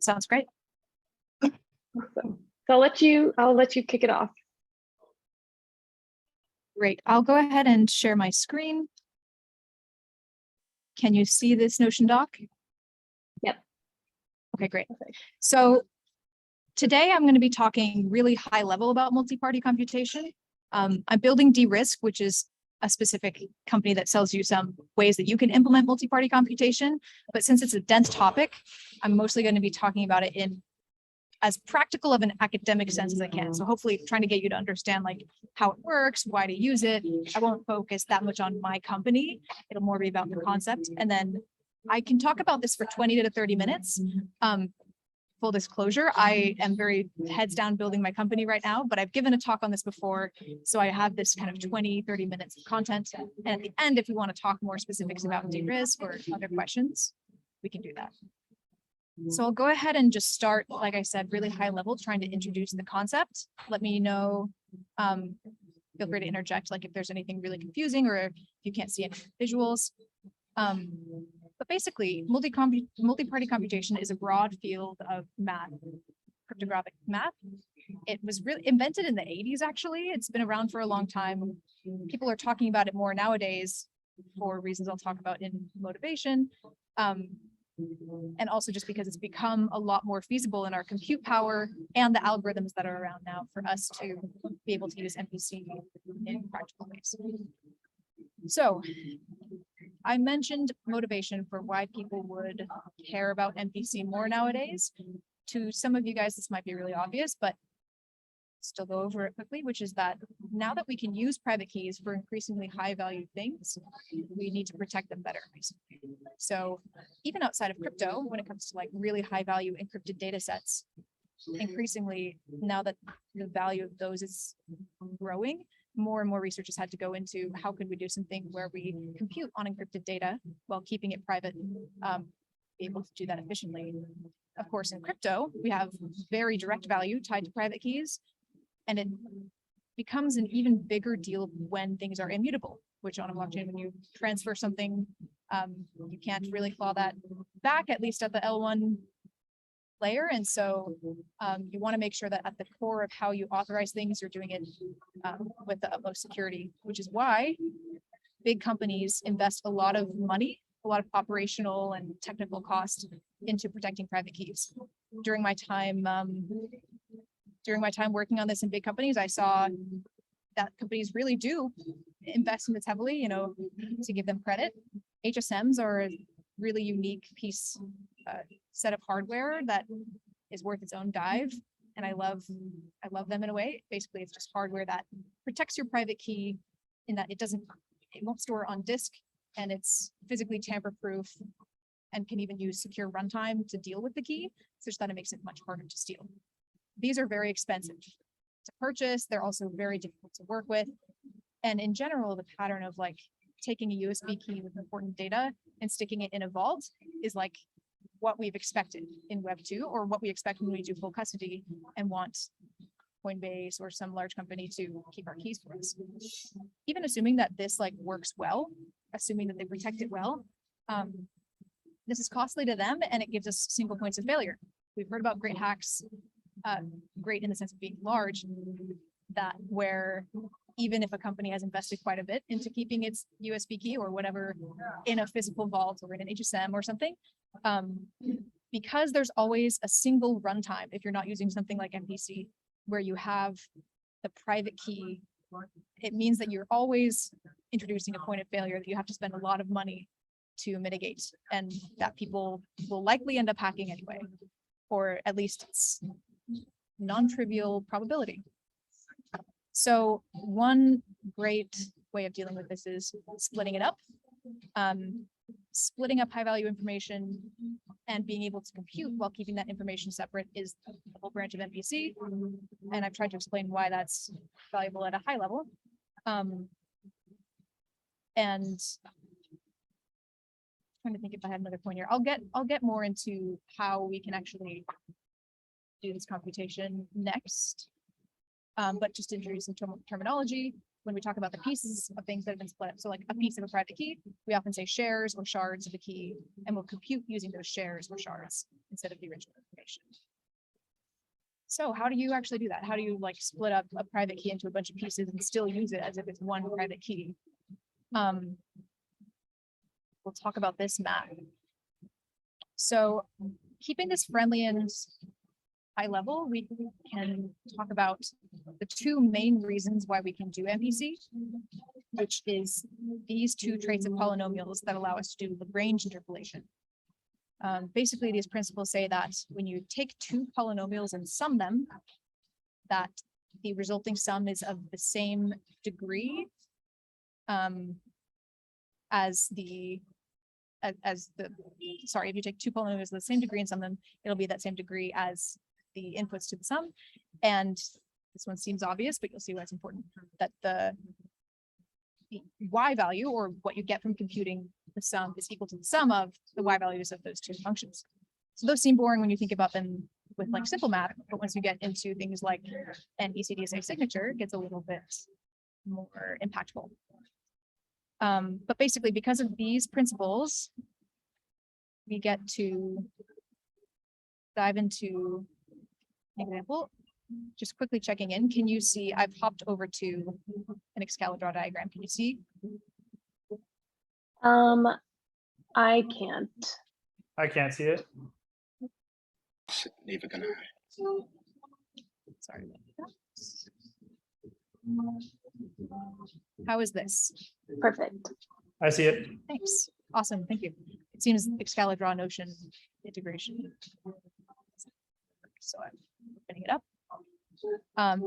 Sounds great. Awesome. So I'll let you kick it off. Great. I'll go ahead and share my screen. Can you see this Notion doc? Yep. Okay, great. So today I'm going to be talking really high level about multi-party computation. I'm building DeRisk, which is a specific company that sells you some ways that you can implement multi-party computation. But since it's a dense topic, I'm mostly going to be talking about it in as practical of an academic sense as I can. So hopefully trying to get you to understand like how it works, why to use it. I won't focus that much on my company. It'll more be about the concept. And then I can talk about this for 20 to 30 minutes. Full disclosure, I am very heads down building my company right now, but I've given a talk on this before. So I have this kind of 20, 30 minutes of content. And at the end, if you want to talk more specifics about DeRisk or other questions, we can do that. So I'll go ahead and just start, like I said, really high level, trying to introduce the concept. Let me know, feel free to interject, like if there's anything really confusing or if you can't see any visuals. But basically, multi-party computation is a broad field of math, cryptographic math. It was really invented in the 80s, actually. It's been around for a long time. People are talking about it more nowadays for reasons I'll talk about in motivation. And also just because it's become a lot more feasible in our compute power and the algorithms that are around now for us to be able to use MPC in practical ways. So I mentioned motivation for why people would care about MPC more nowadays. To some of you guys, this might be really obvious, but still go over it quickly, which is that now that we can use private keys for increasingly high value things, we need to protect them better. So even outside of crypto, when it comes to like really high value encrypted data sets, increasingly now that the value of those is growing, more and more research has had to go into how could we do something where we compute on encrypted data while keeping it private, be able to do that efficiently. Of course, in crypto, we have very direct value tied to private keys, and it becomes an even bigger deal when things are immutable, which on a blockchain, when you transfer something, you can't really claw that back, at least at the L1 layer. And so you want to make sure that at the core of how you authorize things, you're doing it with the utmost security, which is why big companies invest a lot of money, a lot of operational and technical cost into protecting private keys. During my time working on this in big companies, I saw that companies really do invest in this heavily, you know, to give them credit. HSMs are a really unique piece, set of hardware that is worth its own dive. And I love them in a way. Basically, it's just hardware that protects your private key in that it won't store on disk, and it's physically tamper-proof and can even use secure runtime to deal with the key, such that it makes it much harder to steal. These are very expensive to purchase. They're also very difficult to work with. And in general, the pattern of like taking a USB key with important data and sticking it in a vault is like what we've expected in Web2, or what we expect when we do full custody and want Coinbase or some large company to keep our keys for us. Even assuming that this like works well, assuming that they protect it well, this is costly to them, and it gives us single points of failure. We've heard about great hacks, great in the sense of being large, that where even if a company has invested quite a bit into keeping its USB key or whatever in a physical vault or in an HSM or something, because there's always a single runtime, if you're not using something like MPC, where you have the private key, it means that you're always introducing a point of failure that you have to spend a lot of money to mitigate, and that people will likely end up hacking anyway, or at least it's non-trivial probability. So one great way of dealing with this is splitting it up. Splitting up high value information and being able to compute while keeping that information separate is the whole branch of MPC. And I've tried to explain why that's valuable at a high level. And trying to think if I had another point here. I'll get more into how we can actually do this computation next. But just to introduce some terminology, when we talk about the pieces of things that have been split up. So like a piece of a private key, we often say shares or shards of the key, and we'll compute using those shares or shards instead of the original information. So how do you actually do that? How do you like split up a private key into a bunch of pieces and still use it as if it's one private key? We'll talk about this math. So keeping this friendly and high level, we can talk about the two main reasons why we can do MPC, which is these two traits of polynomials that allow us to do Lagrange interpolation. Basically, these principles say that when you take two polynomials and sum them, that the resulting sum is of the same degree if you take two polynomials of the same degree and sum them, it'll be that same degree as the inputs to the sum. And this one seems obvious, but you'll see why it's important, that the y value, or what you get from computing the sum, is equal to the sum of the y values of those two functions. So those seem boring when you think about them with like simple math, but once you get into things like an ECDSA signature, it gets a little bit more impactful. But basically, because of these principles, we get to dive into an example. Just quickly checking in. Can you see? I've hopped over to an Excalibur diagram. Can you see? I can't. I can't see it. Neither can I. Sorry. How is this? Perfect. I see it. Thanks. Awesome. Thank you. It seems Excalibur Notion integration. So I'm opening it up.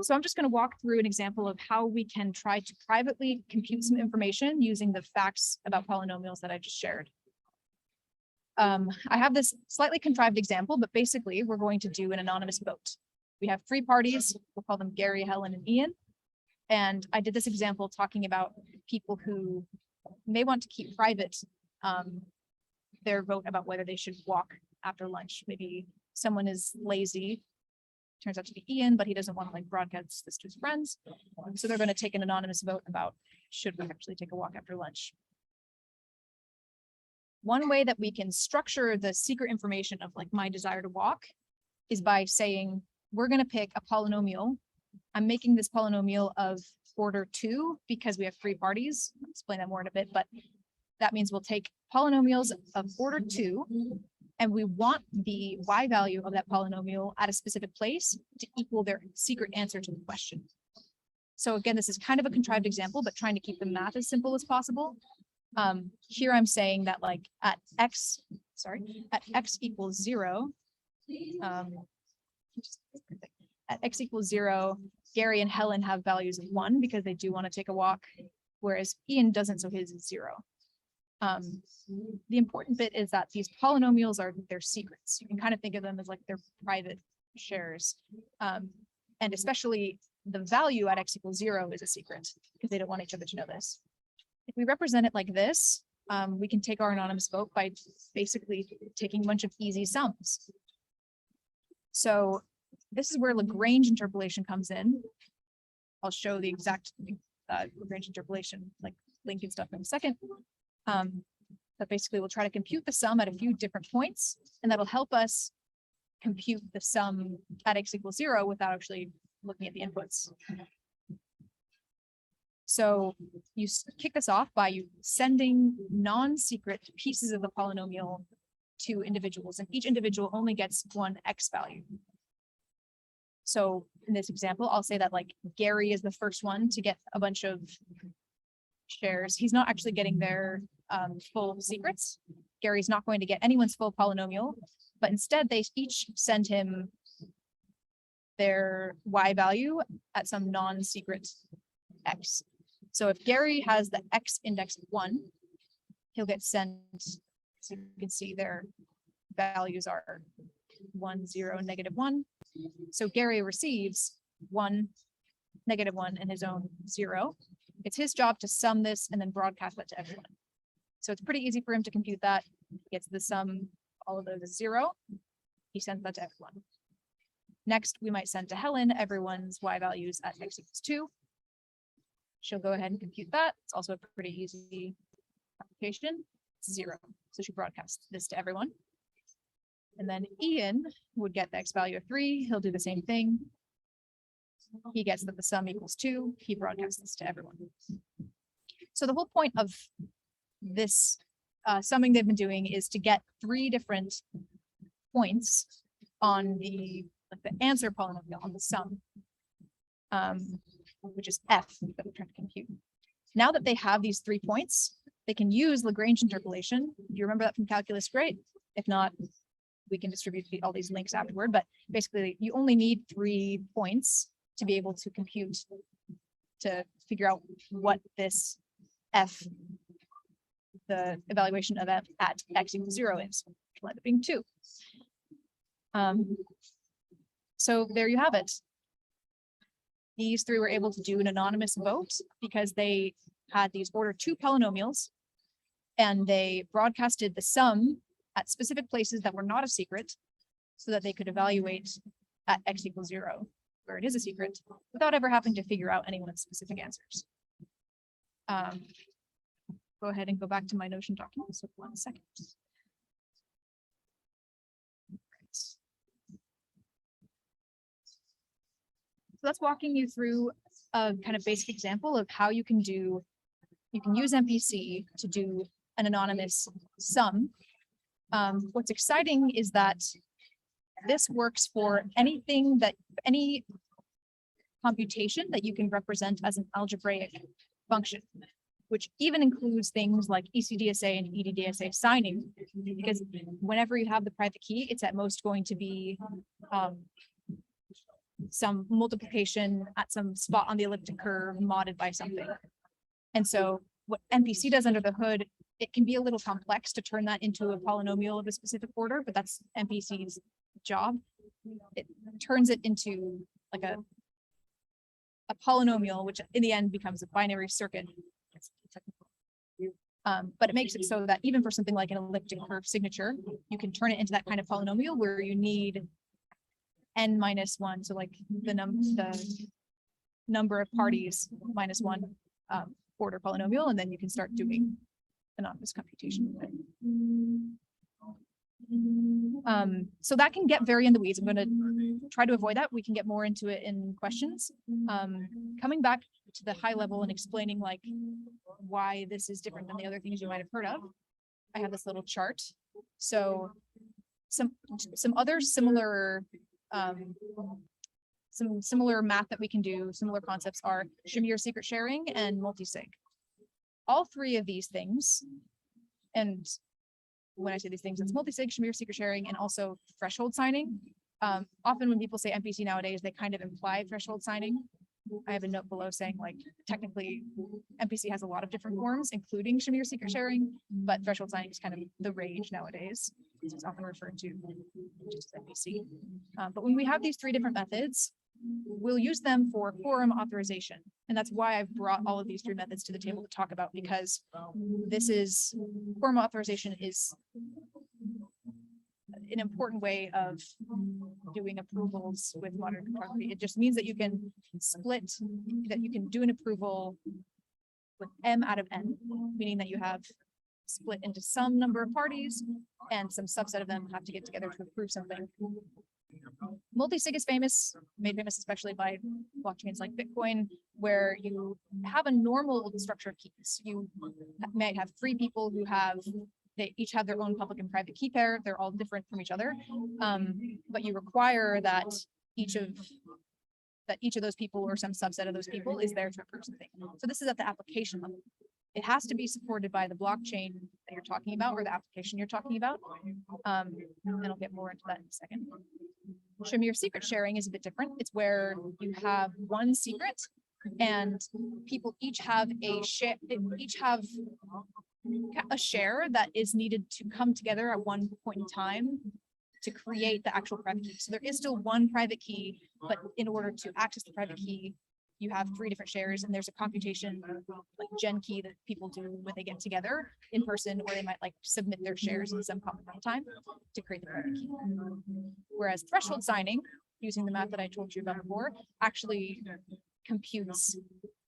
So I'm just going to walk through an example of how we can try to privately compute some information using the facts about polynomials that I just shared. I have this slightly contrived example, but basically we're going to do an anonymous vote. We have three parties. We'll call them Gary, Helen, and Ian. And I did this example talking about people who may want to keep private their vote about whether they should walk after lunch. Maybe someone is lazy, turns out to be Ian, but he doesn't want to like broadcast this to his friends. So they're going to take an anonymous vote about should we actually take a walk after lunch. One way that we can structure the secret information of like my desire to walk is by saying, we're going to pick a polynomial. I'm making this polynomial of order 2 because we have three parties. I'll explain that more in a bit, but that means we'll take polynomials of order 2 and we want the y value of that polynomial at a specific place to equal their secret answer to the question. So again, this is kind of a contrived example, but trying to keep the math as simple as possible. Here I'm saying that like at x equals 0, at x equals 0, Gary and Helen have values of 1 because they do want to take a walk, whereas Ian doesn't, so his is 0. The important bit is that these polynomials are their secrets. You can kind of think of them as like their private shares. And especially the value at x equals 0 is a secret because they don't want each other to know this. If we represent it like this, we can take our anonymous vote by basically taking a bunch of easy sums. So this is where Lagrange interpolation comes in. I'll show the exact Lagrange interpolation, like link and stuff in a second. But basically we'll try to compute the sum at a few different points, and that'll help us compute the sum at x equals 0 without actually looking at the inputs. So you kick this off by you sending non-secret pieces of the polynomial to individuals, and each individual only gets one x value. So in this example, I'll say that like Gary is the first one to get a bunch of shares. He's not actually getting their full secrets. Gary's not going to get anyone's full polynomial, but instead they each send him their y value at some non-secret x. So if Gary has the x index 1, he'll get sent, so you can see their values are 1, 0, -1. So Gary receives 1, -1, and his own 0. It's his job to sum this and then broadcast that to everyone. So it's pretty easy for him to compute that. He gets the sum, all of those is 0. He sends that to everyone. Next, we might send to Helen everyone's y values at x equals 2. she'll go ahead and compute that. It's also a pretty easy application. It's 0. So she broadcasts this to everyone. And then Ian would get the X value of 3. He'll do the same thing. He gets that the sum equals 2. He broadcasts this to everyone. So the whole point of this summing they've been doing is to get 3 different points on the answer polynomial on the sum, which is f that we're trying to compute. Now that they have these 3 points, they can use Lagrange interpolation. If you remember that from calculus, great. If not, we can distribute all these links afterward. But basically, you only need 3 points to be able to compute, to figure out what this f, the evaluation of f at x equals 0 is, which will end up being 2. So there you have it. These 3 were able to do an anonymous vote because they had these order 2 polynomials, and they broadcasted the sum at specific places that were not a secret so that they could evaluate at x equals 0, where it is a secret, without ever having to figure out anyone's specific answers. Go ahead and go back to my Notion document. So 1 second. So that's walking you through a kind of basic example of how you can use MPC to do an anonymous sum. What's exciting is that this works for any computation that you can represent as an algebraic function, which even includes things like ECDSA and EDDSA signing, because whenever you have the private key, it's at most going to be some multiplication at some spot on the elliptic curve modded by something. And so what MPC does under the hood, it can be a little complex to turn that into a polynomial of a specific order, but that's MPC's job. It turns it into like a polynomial, which in the end becomes a binary circuit. But it makes it so that even for something like an elliptic curve signature, you can turn it into that kind of polynomial where you need n-1, so like the number of parties minus 1 order polynomial, and then you can start doing anonymous computation with it. So that can get very in the weeds. I'm going to try to avoid that. We can get more into it in questions. Coming back to the high level and explaining like why this is different than the other things you might have heard of, I have this little chart. So some other similar similar math that we can do, similar concepts are Shamir secret sharing and multisig. All 3 of these things, and when I say these things, it's multisig, Shamir secret sharing, and also threshold signing. Often when people say MPC nowadays, they kind of imply threshold signing. I have a note below saying like technically MPC has a lot of different forms, including Shamir secret sharing, but threshold signing is kind of the rage nowadays. It's often referred to just as MPC. But when we have these 3 different methods, we'll use them for quorum authorization. And that's why I've brought all of these 3 methods to the table to talk about, because quorum authorization is an important way of doing approvals with modern cryptography. It just means that you can do an approval with m out of n, meaning that you have split into some number of parties and some subset of them have to get together to approve something. Multisig is made famous especially by blockchains like Bitcoin, where you have a normal structure of keys. You might have 3 people who they each have their own public and private key pair. They're all different from each other, but you require that each of those people or some subset of those people is there to approve something. So this is at the application level. It has to be supported by the blockchain that you're talking about or the application you're talking about. And I'll get more into that in a second. Shamir secret sharing is a bit different. It's where you have one secret and people each have a share that is needed to come together at one point in time to create the actual private key. So there is still one private key, but in order to access the private key, you have 3 different shares, and there's a computation like gen key that people do when they get together in person, or they might like submit their shares in some common time to create the private key. Whereas threshold signing, using the math that I told you about before, actually computes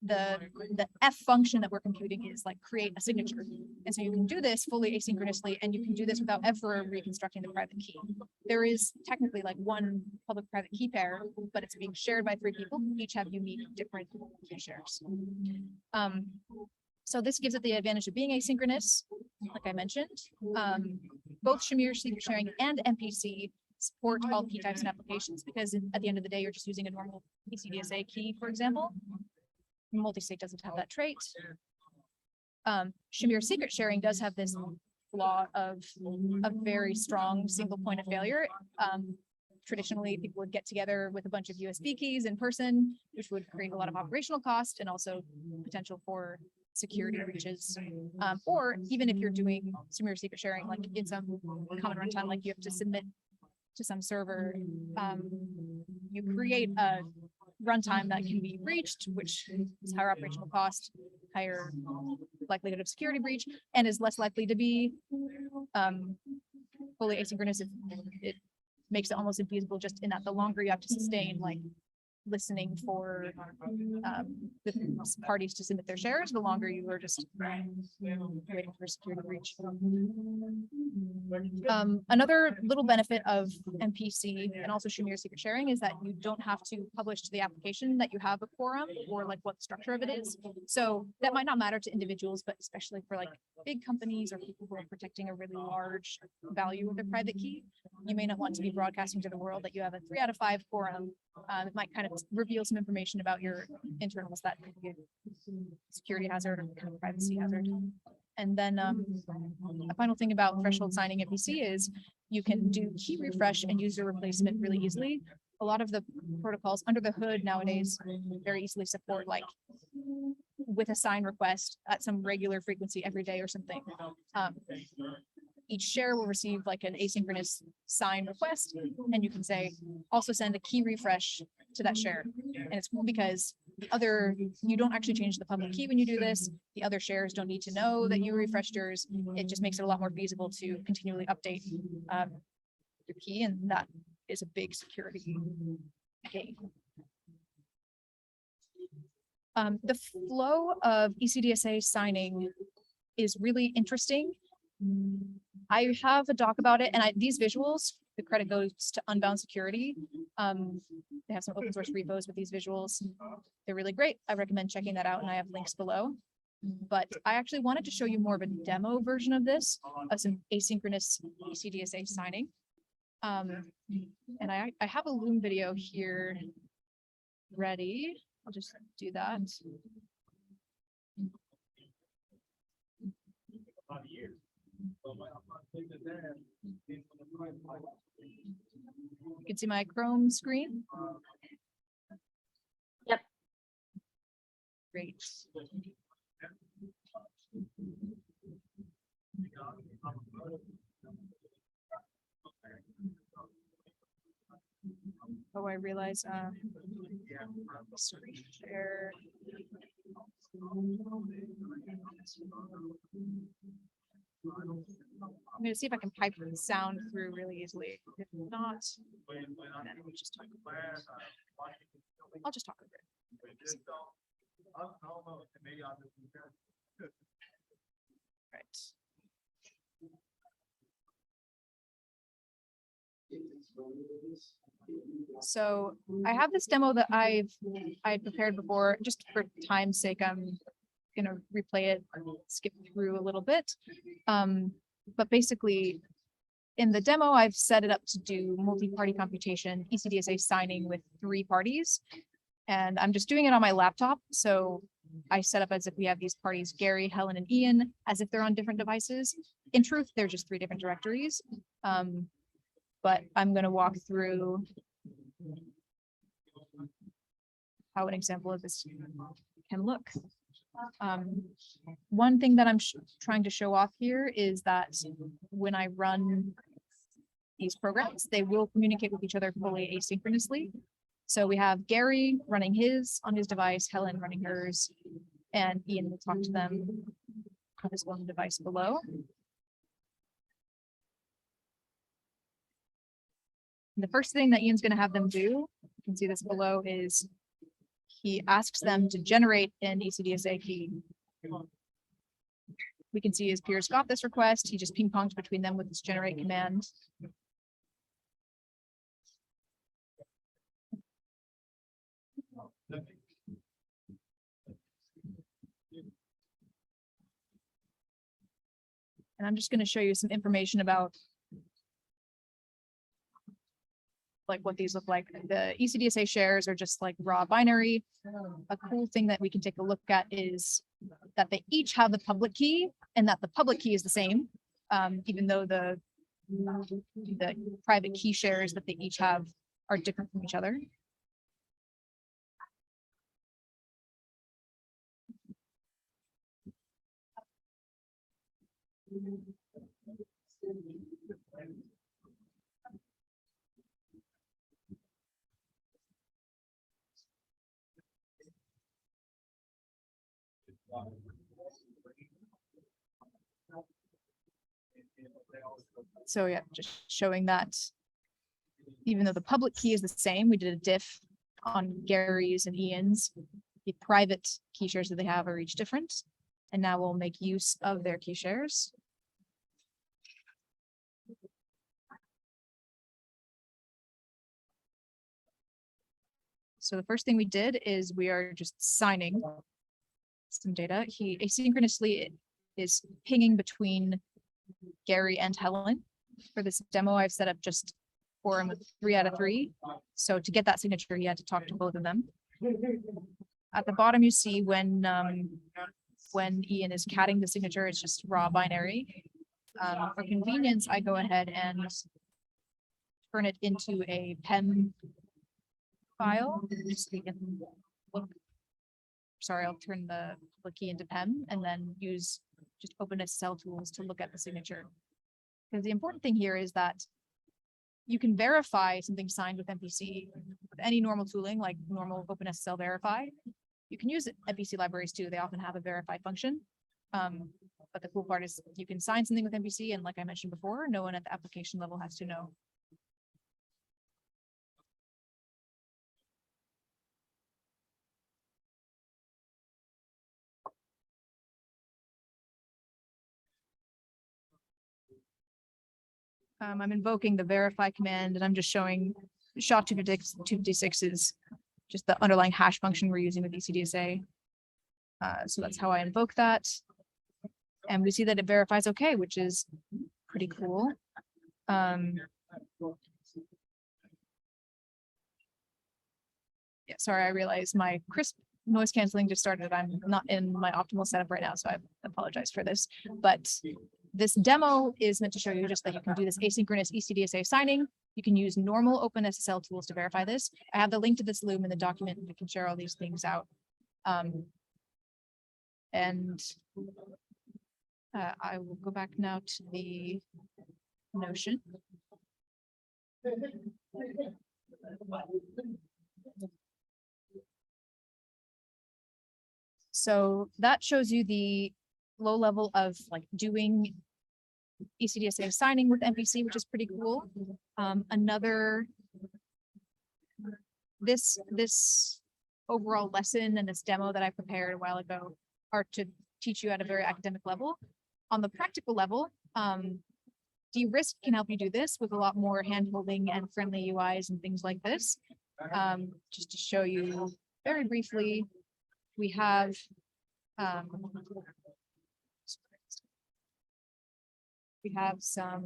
the F function that we're computing is like create a signature. And so you can do this fully asynchronously, and you can do this without ever reconstructing the private key. There is technically like one public private key pair, but it's being shared by 3 people, who each have unique different key shares. So this gives it the advantage of being asynchronous, like I mentioned. Both Shamir secret sharing and MPC support all key types and applications, because at the end of the day, you're just using a normal ECDSA key, for example. Multi-sig doesn't have that trait. Shamir secret sharing does have this flaw of a very strong single point of failure. Traditionally, people would get together with a bunch of USB keys in person, which would create a lot of operational cost and also potential for security breaches. Or even if you're doing Shamir secret sharing, like in some common runtime, like you have to submit to some server, you create a runtime that can be breached, which is higher operational cost, higher likelihood of security breach, and is less likely to be fully asynchronous. It makes it almost infeasible, just in that the longer you have to sustain like listening for the parties to submit their shares, the longer you are just waiting for a security breach. Another little benefit of MPC and also Shamir secret sharing is that you don't have to publish to the application that you have a quorum or like what the structure of it is. So that might not matter to individuals, but especially for like big companies or people who are protecting a really large value of their private key, you may not want to be broadcasting to the world that you have a 3 out of 5 quorum. It might kind of reveal some information about your internals that could be a security hazard or kind of privacy hazard. And then a final thing about threshold signing MPC is you can do key refresh and user replacement really easily. A lot of the protocols under the hood nowadays very easily support like with a sign request at some regular frequency every day or something. Each share will receive like an asynchronous sign request, and you can say also send a key refresh to that share. And it's cool because you don't actually change the public key when you do this. The other shares don't need to know that you refreshed yours. It just makes it a lot more feasible to continually update your key, and that is a big security gain. The flow of ECDSA signing is really interesting. I have a doc about it, and these visuals, the credit goes to Unbound Security. They have some open source repos with these visuals. They're really great. I recommend checking that out, and I have links below. But I actually wanted to show you more of a demo version of this, of some asynchronous ECDSA signing. And I have a Loom video here ready. I'll just do that. You can see my Chrome screen. Yep. Great. Oh, I realize screen share. I'm going to see if I can pipe the sound through really easily. If not, then we'll just talk over it. I'll just talk over it. Right. So I have this demo that I prepared before. Just for time's sake, I'm gonna replay it, skip through a little bit. But basically, in the demo, I've set it up to do multi-party computation, ECDSA signing with 3 parties. And I'm just doing it on my laptop. So I set up as if we have these parties, Gary, Helen, and Ian, as if they're on different devices. In truth, they're just 3 different directories. But I'm going to walk through how an example of this can look. One thing that I'm trying to show off here is that when I run these programs, they will communicate with each other fully asynchronously. So we have Gary running his on his device, Helen running hers, and Ian will talk to them on his own device below. And the first thing that Ian's going to have them do, you can see this below, is he asks them to generate an ECDSA key. We can see his peers got this request. He just ping ponged between them with this generate command. And I'm just going to show you some information about like what these look like. The ECDSA shares are just like raw binary. A cool thing that we can take a look at is that they each have the public key and that the public key is the same, even though the private key shares that they each have are different from each other. So yeah, just showing that even though the public key is the same, we did a diff on Gary's and Ian's. The private key shares that they have are each different. And now we'll make use of their key shares. So the first thing we did is we are just signing some data. He asynchronously is pinging between Gary and Helen. For this demo, I've set up just for him with 3 out of 3. So to get that signature, he had to talk to both of them. At the bottom, you see when Ian is catting the signature, it's just raw binary. For convenience, I go ahead and turn it into a PEM file. Just so we can look. Sorry, I'll turn the public key into PEM and then use just OpenSSL tools to look at the signature. Because the important thing here is that you can verify something signed with MPC with any normal tooling, like normal OpenSSL verify. You can use MPC libraries too. They often have a verify function. But the cool part is you can sign something with MPC, and like I mentioned before, no one at the application level has to know. I'm invoking the verify command, and I'm just showing SHA-256 is just the underlying hash function we're using with ECDSA. So that's how I invoke that. And we see that it verifies okay, which is pretty cool. Yeah, sorry, I realized my crisp noise canceling just started. I'm not in my optimal setup right now, so I apologize for this. But this demo is meant to show you just that you can do this asynchronous ECDSA signing. You can use normal OpenSSL tools to verify this. I have the link to this Loom in the document, and we can share all these things out. And I will go back now to the Notion. So that shows you the low level of like doing ECDSA signing with MPC, which is pretty cool. This overall lesson and this demo that I prepared a while ago are to teach you at a very academic level. On the practical level, DeRisk can help you do this with a lot more hand-holding and friendly UIs and things like this. Just to show you very briefly, we have some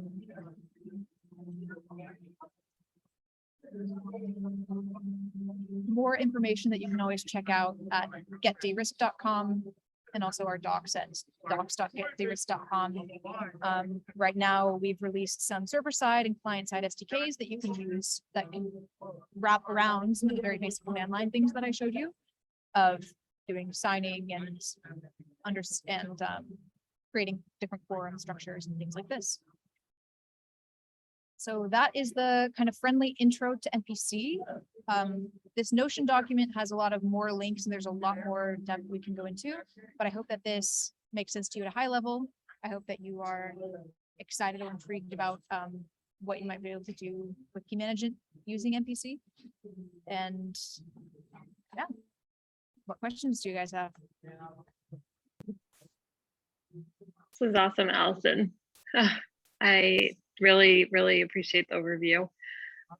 more information that you can always check out at getderisk.com and also our docs at docs.getderisk.com. Right now, we've released some server-side and client-side SDKs that you can use that can wrap around some of the very basic command line things that I showed you of doing signing and creating different quorum structures and things like this. So that is the kind of friendly intro to MPC. This Notion document has a lot of more links, and there's a lot more depth we can go into, but I hope that this makes sense to you at a high level. I hope that you are excited or intrigued about what you might be able to do with key management using MPC. And yeah. what questions do you guys have? This is awesome, Allison. I really, really appreciate the overview.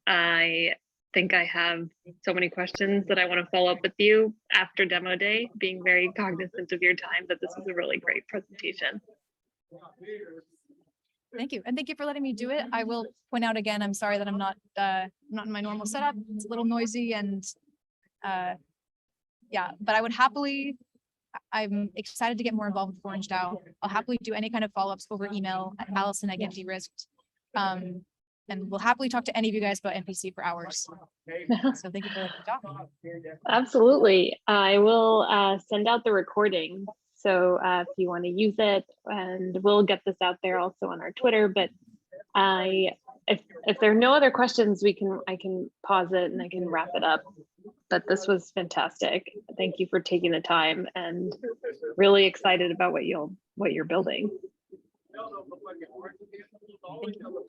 I think I have so many questions that I want to follow up with you after demo day, being very cognizant of your time, but this was a really great presentation. Thank you. And thank you for letting me do it. I will point out again, I'm sorry that I'm not in my normal setup. It's a little noisy and yeah, but I would happily, I'm excited to get more involved with Orange DAO. I'll happily do any kind of follow-ups over email at Allison at DeRisk. And we'll happily talk to any of you guys about NPC for hours. So thank you for letting me talk. Absolutely. I will send out the recording. So if you want to use it, and we'll get this out there also on our Twitter, but if there are no other questions, I can pause it and I can wrap it up. But this was fantastic. Thank you for taking the time, and really excited about what you're building. Thank you.